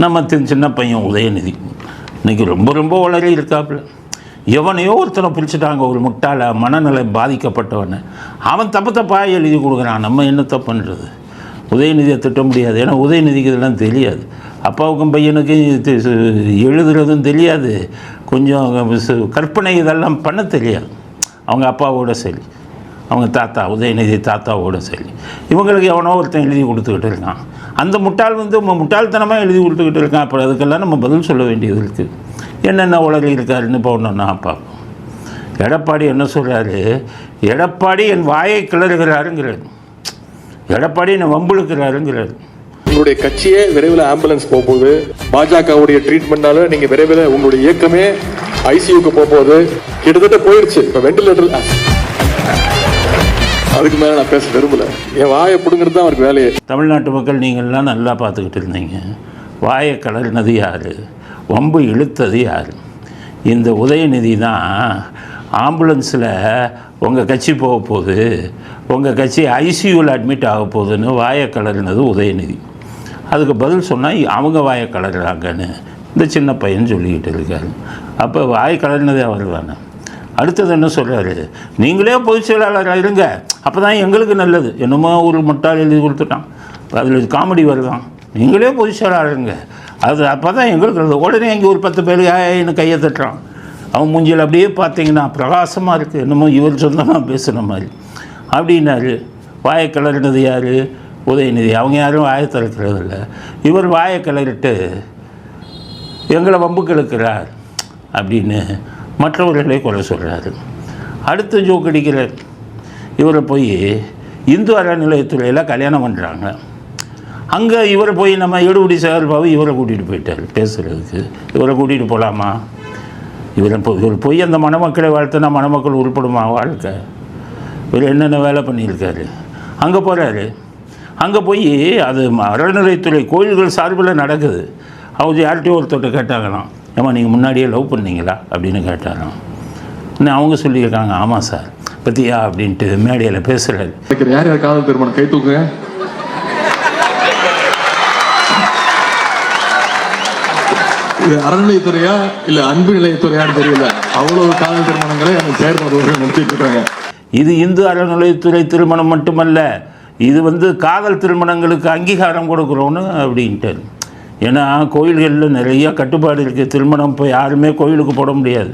நம்ம சின்ன பையன் உதயநிதி இன்றைக்கி ரொம்ப ரொம்ப வளரி இருக்காப்புல. எவனையோ ஒருத்தனை பிடிச்சிட்டாங்க, ஒரு முட்டாள மனநிலை பாதிக்கப்பட்டவனை. அவன் தப்பாக எழுதி கொடுக்குறான். நம்ம என்ன தப்பு பண்ணுறது? உதயநிதியை திட்ட முடியாது, ஏன்னா உதயநிதிக்கு இதெல்லாம் தெரியாது. அப்பாவுக்கும் பையனுக்கும் எழுதுறதும் தெரியாது, கொஞ்சம் கற்பனை இதெல்லாம் பண்ண தெரியாது. அவங்க அப்பாவோட சரி, அவங்க தாத்தா உதயநிதி தாத்தாவோட சரி, இவங்களுக்கு எவனோ ஒருத்தன் எழுதி கொடுத்துக்கிட்டு இருக்கான். அந்த முட்டாள் முட்டாள்தனமாக எழுதி கொடுத்துக்கிட்டு இருக்கான். அப்புறம் அதுக்கெல்லாம் நம்ம பதில் சொல்ல வேண்டியது இருக்குது. என்னென்ன உலக இருக்காருன்னு இப்போ ஒன்றுன்னா பார்ப்போம். எடப்பாடி என்ன சொல்கிறாரு? எடப்பாடி என் வாயை கிளறுகிறாருங்கிறாரு. எடப்பாடி என்னை வம்புழுக்கிறாருங்கிறாரு. உங்களுடைய கட்சியே விரைவில் ஆம்புலன்ஸ் போகுது. பாஜகவுடைய ட்ரீட்மெண்ட்னால நீங்க விரைவில் உங்களுடைய இயக்கமே ஐசியூக்கு போகுது. கிட்டத்தட்ட போயிடுச்சு. இப்போ வெண்டிலேட்டர். அதுக்கு மேலே நான் பேச விரும்பல. என் வாயை பிடுங்கிறது தான் அவருக்கு வேலையே. தமிழ்நாட்டு மக்கள் நீங்கள்லாம் நல்லா பார்த்துக்கிட்டு இருந்தீங்க. வாயை கலர்னது யார்? வம்பு இழுத்தது யார்? இந்த உதயநிதி தான் ஆம்புலன்ஸில் உங்கள் கட்சி போக போகுது, உங்கள் கட்சி ஐசியூவில் அட்மிட் ஆக போகுதுன்னு வாயை கலர்னது உதயநிதி. அதுக்கு பதில் சொன்னால் அவங்க வாயை கலர்றாங்கன்னு இந்த சின்ன பையன் சொல்லிக்கிட்டு இருக்காரு. அப்போ வாயை கலர்னதே அவர் தானே. அடுத்தது என்ன சொல்கிறாரு? நீங்களே பொதுச் செயலாளராக இருங்க, அப்போ தான் எங்களுக்கு நல்லது. என்னமோ ஒரு முட்டாள் எழுதி கொடுத்துட்டான், அதில் காமெடி வருதான். நீங்களே பொதுச் செயலாளருங்க, அது அப்போ தான் எங்களுக்கு நல்லது. உடனே இங்கே ஒரு 10 பேர் என்ன கையை தட்டுறான். அவன் மூஞ்சியில் அப்படியே பார்த்தீங்கன்னா பிரகாசமாக இருக்குது, என்னமோ இவர் சொந்தமாக பேசுன மாதிரி அப்படின்னாரு. வாயை கிளறினது யார்? உதயநிதி. அவங்க யாரும் வாயை திறக்கிறது இல்லை. இவர் வாயை கிளறிட்டு எங்களை வம்புக்கு இழுக்கிறார் அப்படின்னு மற்றவர்களே கொலை சொல்கிறாரு. அடுத்து ஜோக்கடிக்கிறார். இவரை போய் இந்து அறநிலையத்துறையில் கல்யாணம் பண்ணுறாங்க. அங்கே இவரை போய் நம்ம எடுபடி சார்பாக இவரை கூட்டிகிட்டு போயிட்டார் பேசுகிறதுக்கு. இவரை கூட்டிகிட்டு போகலாமா? இவர் போய் அந்த மணமக்களை வாழ்த்துனா மணமக்கள் உருப்படுமா வாழ்க்கை? இவர் என்னென்ன வேலை பண்ணியிருக்காரு. அங்கே போகிறாரு. அங்கே போய் அது அறநிலையத்துறை கோயில்கள் சார்பில் நடக்குது. அவங்க யார்கிட்டையும் ஒருத்தர் கேட்டாங்களாம், ஏமா நீங்கள் முன்னாடியே லவ் பண்ணீங்களா அப்படின்னு கேட்டாராம். இன்னும் அவங்க சொல்லியிருக்காங்க, ஆமாம் சார் பற்றியா அப்படின்ட்டு மேடையில் பேசுகிறாரு. யார் யார் காதல் திருமணம் கை தூக்குங்க. இது அறநிலையத்துறையா இல்லை அன்பு நிலையத்துறையான்னு தெரியல, அவ்வளோ காதல் திருமணங்களை அந்த செயற்பாடுகள் நடத்திட்டு இருக்காங்க. இது இந்து அறநிலையத்துறை திருமணம் மட்டுமல்ல, இது காதல் திருமணங்களுக்கு அங்கீகாரம் கொடுக்குறோன்னு அப்படின்ட்டு. ஏன்னா கோயில்களில் நிறைய கட்டுப்பாடு இருக்குது. திருமணம் இப்போ யாருமே கோயிலுக்கு போட முடியாது.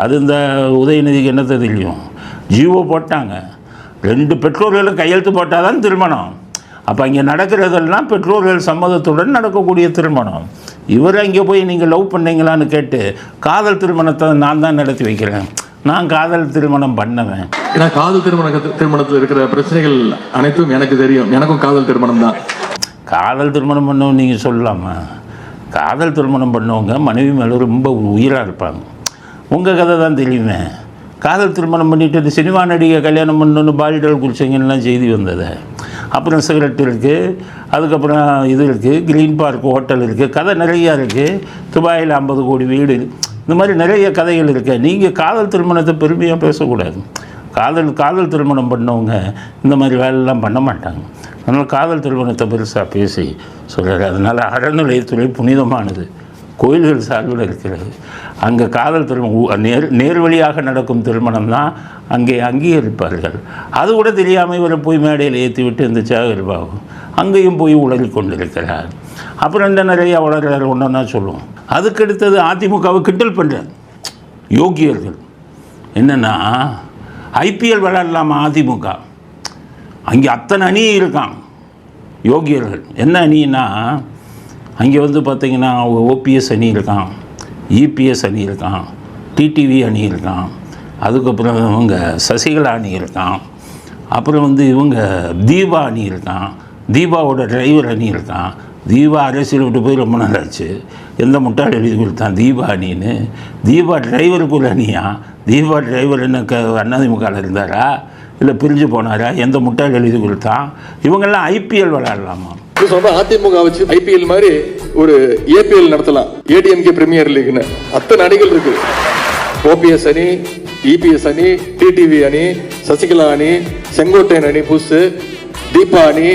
அது இந்த உதயநிதிக்கு என்னத்தை தெரியும்? ஜீவோ போட்டாங்க. 2 பெற்றோர்களும் கையெழுத்து போட்டால் தான் திருமணம். அப்போ இங்கே நடக்கிறதெல்லாம் பெற்றோர்கள் சம்மதத்துடன் நடக்கக்கூடிய திருமணம். இவர் அங்கே போய் நீங்கள் லவ் பண்ணீங்களான்னு கேட்டு காதல் திருமணத்தை நான் தான் நடத்தி வைக்கிறேன், நான் காதல் திருமணம் பண்ணவேன். ஏன்னா காதல் திருமணத்தில் இருக்கிற பிரச்சனைகள் அனைத்தும் எனக்கு தெரியும். எனக்கும் காதல் திருமணம் தான். காதல் திருமணம் பண்ணவங்க நீங்கள் சொல்லலாமா? காதல் திருமணம் பண்ணவங்க மனைவி மேலே ரொம்ப உயிராக இருப்பாங்க. உங்கள் கதை தான் தெரியுமே. காதல் திருமணம் பண்ணிவிட்டு இந்த சினிமா நடிகை கல்யாணம் பண்ணணுன்னு பாலிடல் குடிச்சிங்கலாம் செய்தி வந்தது. அப்புறம் சிகரெட் இருக்குது, அதுக்கப்புறம் இது இருக்குது, க்ரீன் பார்க் ஹோட்டல் இருக்குது, கதை நிறையா இருக்குது. துபாயில் 50 கோடி வீடு, இந்த மாதிரி நிறைய கதைகள் இருக்குது. நீங்கள் காதல் திருமணத்தை பெருமையாக பேசக்கூடாது. காதல் திருமணம் பண்ணவங்க இந்த மாதிரி வேலையெல்லாம் பண்ண மாட்டாங்க. அதனால் காதல் திருமணத்தை பெருசாக பேசி சொல்கிறாரு. அதனால் அறநிலையத்துறை புனிதமானது, கோயில்கள் சார்பில் இருக்கிறது. அங்கே காதல் திருமணம் நேர்வழியாக நடக்கும் திருமணம் தான் அங்கே அங்கீகரிப்பார்கள். அது கூட தெரியாமல் இவரை போய் மேடையில் ஏற்றி விட்டு இந்த சேகர் பாபு அங்கேயும் போய் உளறி கொண்டிருக்கிறார். அப்புறம் இந்த நிறையா வளர்கிறார் ஒன்றா சொல்லுவோம். அதுக்கடுத்தது அதிமுகவை கிண்டல் பண்ணுறார் யோகியர்கள். என்னென்னா ஐபிஎல் விளையாடலாமா அதிமுக? அங்கே அத்தனை அணி இருக்கான் யோகியர்கள். என்ன அணின்னா அங்கே பார்த்திங்கன்னா ஓபிஎஸ் அணி இருக்கான், இபிஎஸ் அணி இருக்கான், டிடிவி அணி இருக்கான், அதுக்கப்புறம் இவங்க சசிகலா அணி இருக்கான், அப்புறம் இவங்க தீபா அணி இருக்கான், தீபாவோட டிரைவர் அணி இருக்கான். தீபா அரசியல் விட்டு போய் ரொம்ப நாள் ஆச்சு. எந்த முட்டாள் எழுதி கொடுத்தான் தீபா அணின்னு? தீபா டிரைவருக்கு ஒரு அணியா? தீபா டிரைவர் என்ன அதிமுகவில் இருந்தாரா இல்லை பிரிஞ்சு போனாரா? எந்த முட்டாள் எழுதி கொடுத்தான்? இவங்கெல்லாம் ஐபிஎல் விளையாடலாமா? அதிமுக வச்சு ஐபிஎல் மாதிரி ஒரு ஏபிஎல் நடத்தலாம், ஏடிஎம்கே பிரீமியர் லீக்னு. அத்தனை அணிகள் இருக்கு. ஓபிஎஸ் அணி, இபிஎஸ் அணி, டிடிவி அணி, சசிகலா அணி, செங்கோட்டையன் அணி, புதுசு தீபா அணி.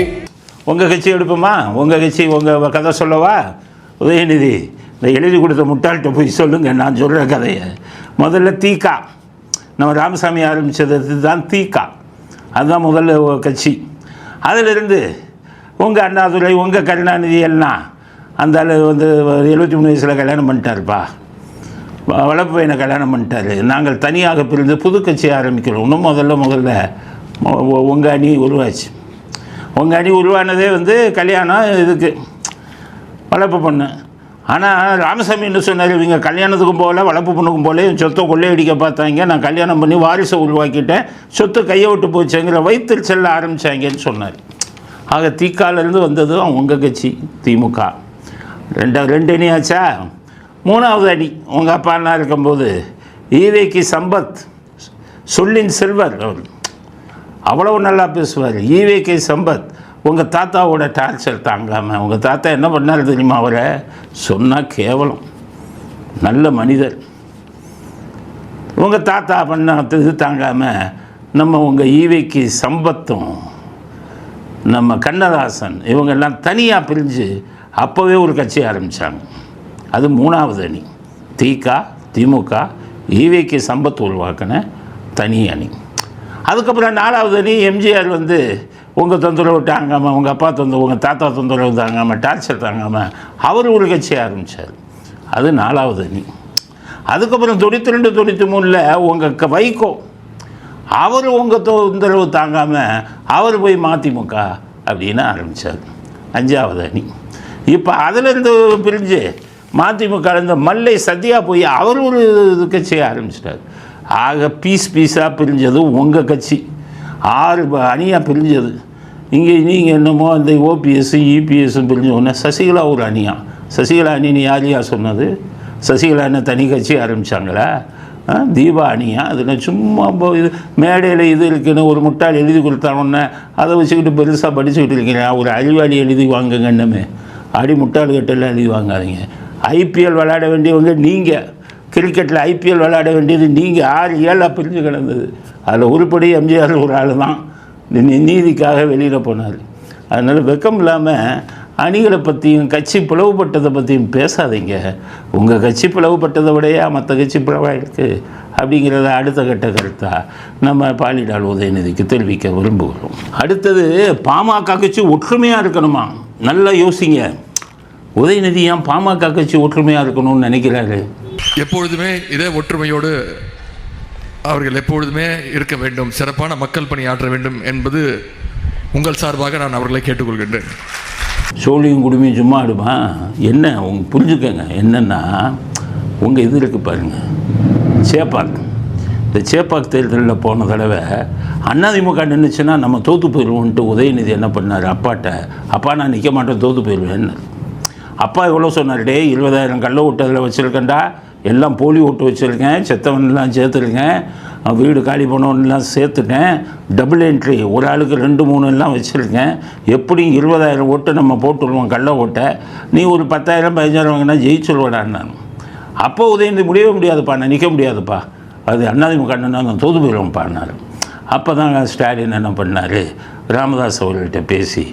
உங்கள் கட்சி எடுப்போமா? உங்கள் கட்சி உங்கள் கதை சொல்லவா? உதயநிதி இந்த எழுதி கொடுத்த முட்டாள்கிட்ட போய் சொல்லுங்கள் நான் சொல்கிற கதையை. முதல்ல தீகா, நம்ம ராமசாமி ஆரம்பித்தது தான் தீகா, அதுதான் முதல்ல கட்சி. அதிலிருந்து உங்கள் அண்ணாதுரை, உங்கள் கருணாநிதி எல்லாம் அந்த வந்து 73 வயசில் கல்யாணம் பண்ணிட்டாருப்பா, வளர்ப்பு பையனை கல்யாணம் பண்ணிட்டாரு. நாங்கள் தனியாக பிரிந்து புது கட்சி ஆரம்பிக்கிறோம். இன்னும் முதல்ல உங்கள் அணி உருவாச்சு. உங்கள் அணி உருவானதே வந்து கல்யாணம் இதுக்கு வளர்ப்பு பொண்ணு. ஆனால் ராமசாமி என்ன சொன்னார், இவங்க கல்யாணத்துக்கும் போகல வளர்ப்பு பொண்ணுக்கும் போல சொத்தை கொள்ளையடிக்க பார்த்தாங்க, நான் கல்யாணம் பண்ணி வாரிசை உருவாக்கிட்டேன், சொத்து கையை விட்டு போச்சுங்கிற வயிற்றுச்சல்ல ஆரம்பித்தாங்கன்னு சொன்னார். ஆக தீக்காலேருந்து வந்ததும் உங்கள் கட்சி திமுக. ரெண்டு அணி ஆச்சா. மூணாவது அணி உங்கள் அப்பா அண்ணா இருக்கும்போது ஈவேக்கு சம்பத், சொல்லின் செல்வர், அவர் அவ்வளவு நல்லா பேசுவார். ஈவேக்கு சம்பத் உங்கள் தாத்தாவோட டார்ச்சர் தாங்காமல், உங்கள் தாத்தா என்ன பண்ணார் தெரியுமா, அவரை சொன்னால் கேவலம், நல்ல மனிதர். உங்கள் தாத்தா பண்ண இது தாங்காமல் நம்ம உங்கள் ஈவேக்கு சம்பத்தும் நம்ம கண்ணதாசன் இவங்கெல்லாம் தனியாக பிரிஞ்சு அப்போவே ஒரு கட்சி ஆரம்பித்தாங்க. அது மூணாவது அணி. திமுக ஈவேக்கு சம்பத் உருவாக்கின தனி அணி. அதுக்கப்புறம் நாலாவது அணி எம்ஜிஆர் வந்து உங்கள் தொந்தரவு தாங்காமல், உங்கள் அப்பா தொந்தரவு, உங்கள் தாத்தா தொந்தரவு தாங்காமல், டார்ச்சர் தாங்காமல் அவர் ஒரு கட்சி ஆரம்பித்தார். அது நாலாவது அணி. அதுக்கப்புறம் 92, 93 உங்கள் வைகோ, அவர் உங்கள் தொந்தரவு தாங்காமல் அவர் போய் மதிமுக அப்படின்னு ஆரம்பித்தார். அஞ்சாவது அணி. இப்போ அதிலேருந்து பிரிஞ்சு மதிமுக இந்த மல்லை சத்யா போய் அவர் ஒரு கட்சியை ஆரம்பிச்சிட்டார். ஆக பீஸாக பிரிஞ்சது உங்கள் கட்சி. 6 அணியாக பிரிஞ்சது. இங்கே நீங்கள் என்னமோ அந்த ஓபிஎஸ் இபிஎஸ்ஸும் பிரிஞ்ச உடனே சசிகலா ஒரு அணியா. சசிகலா அணின்னு யாரையா சொன்னது? சசிகலா என்ன தனி கட்சி ஆரம்பித்தாங்களா? தீபா அணியா? அதில் சும்மா இது மேடையில் இது இருக்குன்னு ஒரு முட்டாள் எழுதி கொடுத்தானோன்னே அதை வச்சுக்கிட்டு பெருசாக படிச்சுக்கிட்டு இருக்கீங்க. ஒரு அறிவாளி எழுதி வாங்குங்க, என்னமே அடி முட்டாள் கட்டெல்லாம் எழுதி வாங்காதீங்க. ஐபிஎல் விளையாட வேண்டியவங்க நீங்கள், கிரிக்கெட்டில் ஐபிஎல் விளையாட வேண்டியது நீங்கள். 6-7 பிரிஞ்சு கிடந்தது. அதில் உருப்படி எம்ஜிஆர் ஒரு ஆள் தான் நீதிக்காக வெளியில் போனார். அதனால் வெக்கம் இல்லாமல் அணிகளை பற்றியும் கட்சி பிளவுபட்டதை பற்றியும் பேசாதீங்க. உங்கள் கட்சி பிளவுபட்டதை விடையா மற்ற கட்சி பிளவாயிருக்கு அப்படிங்கிறத அடுத்த கட்ட கருத்தாக நம்ம பாலிடால் உதயநிதிக்கு தெரிவிக்க விரும்புகிறோம். அடுத்தது பாமக கட்சி ஒற்றுமையாக இருக்கணுமா? நல்லா யோசிங்க. உதயநிதி ஏன் பாமக கட்சி ஒற்றுமையாக இருக்கணும்னு நினைக்கிறாரு? எப்பொழுதுமே இதே ஒற்றுமையோடு அவர்கள் எப்பொழுதுமே இருக்க வேண்டும், சிறப்பான மக்கள் பணி ஆற்ற வேண்டும் என்பது உங்கள் சார்பாக நான் அவர்களை கேட்டுக்கொள்கின்றேன். சோழியும் குடுமையும் சும்மா ஆடுமா என்ன? புரிஞ்சுக்கங்க. என்னென்னா உங்கள் இது இருக்குது பாருங்கள், சேப்பாக். இந்த சேப்பாக் தேர்தலில் போன தடவை அதிமுக நின்றுச்சுன்னா நம்ம தோற்று போயிடுவோன்ட்டு உதயநிதி என்ன பண்ணார், அப்பாட்ட, அப்பா நான் நிற்க மாட்டேன் தோற்று போயிடுவேன்னு. அப்பா எவ்வளோ சொன்னார், 20,000 கள்ள ஓட்டு அதில் வச்சுருக்கேன்டா, எல்லாம் போலி ஓட்டு வச்சுருக்கேன், செத்தவன்லாம் சேர்த்துருக்கேன், வீடு காலி போனவன்லாம் சேர்த்துட்டேன், டபுள் என்ட்ரி ஒரு ஆளுக்கு 2-3 எல்லாம் வச்சுருக்கேன், எப்படியும் 20,000 ஓட்டு நம்ம போட்டுருவோம் கள்ள ஓட்டை, நீ ஒரு 10,000 15,000 வாங்கினா ஜெயிச்சுருவாடான்னு. நான் அப்போ உதயநிதி முடியவே முடியாதுப்பா, நான் நிற்க முடியாதுப்பா, அது அதிமுக நான் தோற்று போயிடுவோம்ப்பான்னாரு. அப்போ தான் ஸ்டாலின் என்ன பண்ணார், ராமதாஸ் அவர்கள்ட்ட பேசி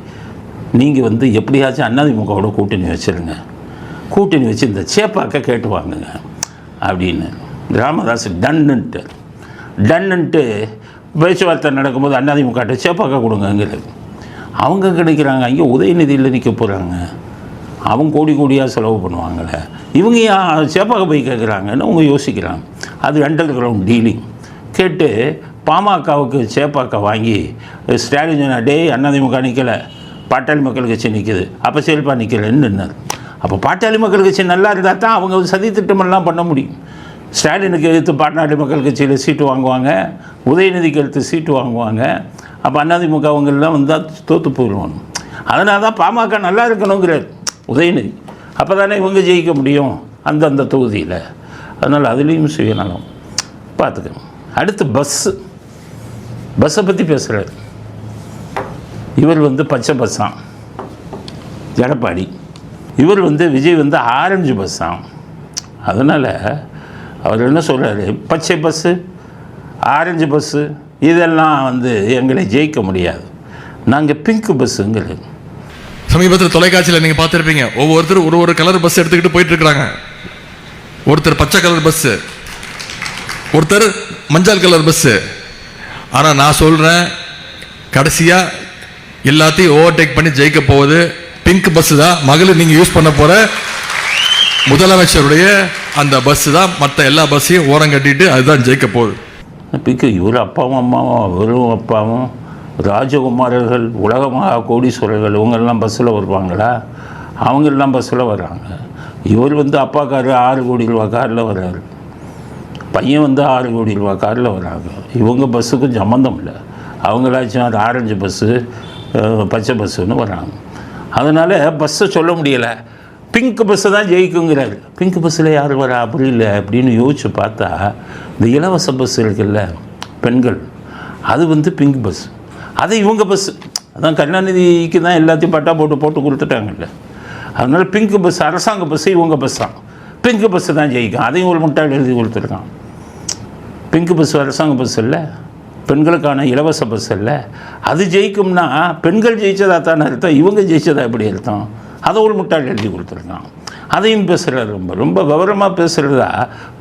நீங்கள் வந்து எப்படியாச்சும் அதிமுகவோட கூட்டணி வச்சுருங்க, கூட்டணி வச்சு இந்த சேப்பாக்க கேட்டு வாங்குங்க அப்படின்னு. ராமதாஸ் டன்னுன்ட்டு பேச்சுவார்த்தை நடக்கும்போது அதிமுக சேப்பாக்க கொடுங்கங்கிறது. அவங்க கிடைக்கிறாங்க, அங்கே உதயநிதியில் நிற்க போகிறாங்க, அவங்க கோடியாக செலவு பண்ணுவாங்களே, இவங்க சேப்பாக்க போய் கேட்குறாங்கன்னு அவங்க யோசிக்கிறாங்க. அது அண்டர் கிரவுண்ட் டீலிங். கேட்டு பாமகவுக்கு சேப்பாக்க வாங்கி ஸ்டாலின் சொன்னார், அதிமுக நிற்கலை, பாட்டாளி மக்கள் கட்சி நிற்கிது, அப்போ செயல்பா நிற்கலைன்னு. அப்போ பாட்டாளி மக்கள் கட்சி நல்லா இருந்தால் தான் அவங்க சதி திட்டமெல்லாம் பண்ண முடியும். ஸ்டாலினுக்கு எடுத்து பாட்டாளி மக்கள் கட்சியில் சீட்டு வாங்குவாங்க, உதயநிதிக்கு எடுத்து சீட்டு வாங்குவாங்க. அப்போ அதிமுக அவங்கெல்லாம் வந்தால் தோற்று போயிடுவாங்க. அதனால தான் பாமக நல்லா இருக்கணுங்கிறார் உதயநிதி. அப்போ தானே இவங்க ஜெயிக்க முடியும் அந்தந்த தொகுதியில். அதனால் அதுலேயும் சுயநலம் பார்த்துக்கணும். அடுத்து பஸ்ஸை பற்றி பேசுகிறார். இவர் வந்து பச்சை பஸ்ஸாம் எடப்பாடி, இவர் வந்து விஜய் வந்து ஆரஞ்சு பஸ்ஸாம். அதனால் அவர் என்ன சொல்கிறாரு, பச்சை பஸ்ஸு ஆரஞ்சு பஸ்ஸு இதெல்லாம் வந்து எங்களை ஜெயிக்க முடியாது, நாங்கள் பிங்க் பஸ்ஸுங்கிறது. சமீபத்தில் தொலைக்காட்சியில் நீங்கள் பார்த்துருப்பீங்க, ஒவ்வொருத்தரும் ஒரு கலர் பஸ் எடுத்துக்கிட்டு போயிட்டு இருக்கிறாங்க. ஒருத்தர் பச்சை கலர் பஸ்ஸு, ஒருத்தர் மஞ்சள் கலர் பஸ்ஸு. ஆனால் நான் சொல்கிறேன், கடைசியாக எல்லாத்தையும் ஓவர்டேக் பண்ணி ஜெயிக்க போவது பிங்க் பஸ்ஸு தான். மகளிர் நீங்கள் யூஸ் பண்ண போகிற முதலமைச்சருடைய அந்த பஸ்ஸு தான் மற்ற எல்லா பஸ்ஸையும் ஓரம் கட்டிட்டு அதுதான் ஜெயிக்க போகுது. பிக்கு இவர் அப்பாவும் அம்மாவும் அவரும் அப்பாவும் ராஜகுமாரர்கள், உலகமாக கோடீஸ்வரர்கள், இவங்கெல்லாம் பஸ்ஸில் வருவாங்களா? அவங்கெல்லாம் பஸ்ஸில் வர்றாங்க. இவர் வந்து அப்பா காரு 6 கோடி ரூபா காரில் வர்றாரு, பையன் வந்து 6 கோடி ரூபா காரில் வர்றாங்க. இவங்க பஸ்ஸுக்கும் சம்மந்தம் இல்லை. அவங்களாச்சும் அது ஆரஞ்சு பஸ்ஸு, பச்சை பஸ்ஸுன்னு வர்றாங்க. அதனால் பஸ்ஸை சொல்ல முடியலை. பிங்க் பஸ்ஸை தான் ஜெயிக்குங்கிறாரு. பிங்க் பஸ்ஸில் யார் வரா? அப்படி இல்லை அப்படின்னு யோசிச்சு பார்த்தா இந்த இலவச பஸ் இருக்குல்ல பெண்கள், அது வந்து பிங்க் பஸ். அது இவங்க பஸ்ஸு. அதான் கருணாநிதிக்கு தான் எல்லாத்தையும் பட்டா போட்டு கொடுத்துட்டாங்கல்ல. அதனால் பிங்க் பஸ் அரசாங்க பஸ்ஸு இவங்க பஸ் தான். பிங்க் பஸ்ஸு தான் ஜெயிக்கும். அதையும் ஒரு முட்டாள் எழுதி கொடுத்துருக்கான். பிங்க் பஸ் அரசாங்க பஸ் இல்லை, பெண்களுக்கான இலவச பஸ் இல்லை. அது ஜெயிக்கும்னா பெண்கள் ஜெயிச்சதா தானே அர்த்தம், இவங்க ஜெயிச்சதா எப்படி அர்த்தம்? அதை ஒரு முட்டாள் எழுதி கொடுத்துருக்கான். அதையும் பேசுகிறார். ரொம்ப விவரமாக பேசுகிறதா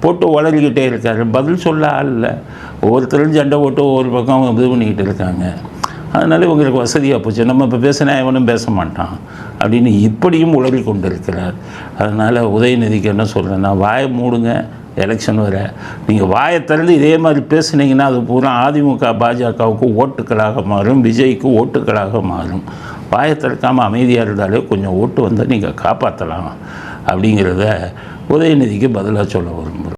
போட்டு வளரிக்கிட்டே இருக்கார். பதில் சொல்ல ஆள் இல்லை. ஒவ்வொருத்தரும் சண்டை போட்டு ஒவ்வொரு பக்கம் இது பண்ணிக்கிட்டு இருக்காங்க. அதனால் இவங்களுக்கு வசதியாக போச்சு. நம்ம இப்போ பேசினா எவனும் பேச மாட்டான் அப்படின்னு இப்படியும் உளறி கொண்டு இருக்கிறார். அதனால் உதயநிதிக்கு என்ன சொல்கிறேன்னா, வாயை மூடுங்க, எலெக்ஷன் வர. நீங்கள் வாயை திறந்து இதே மாதிரி பேசுனீங்கன்னா அது பூரா அதிமுக பாஜகவுக்கு ஓட்டுக்களாக மாறும், விஜய்க்கு ஓட்டுக்களாக மாறும். வாயை திறக்காமல் அமைதியாக இருந்தாலே கொஞ்சம் ஓட்டு வந்தால் நீங்கள் காப்பாற்றலாம் அப்படிங்கிறத உதயநிதிக்கு பதிலாக சொல்ல வரும்.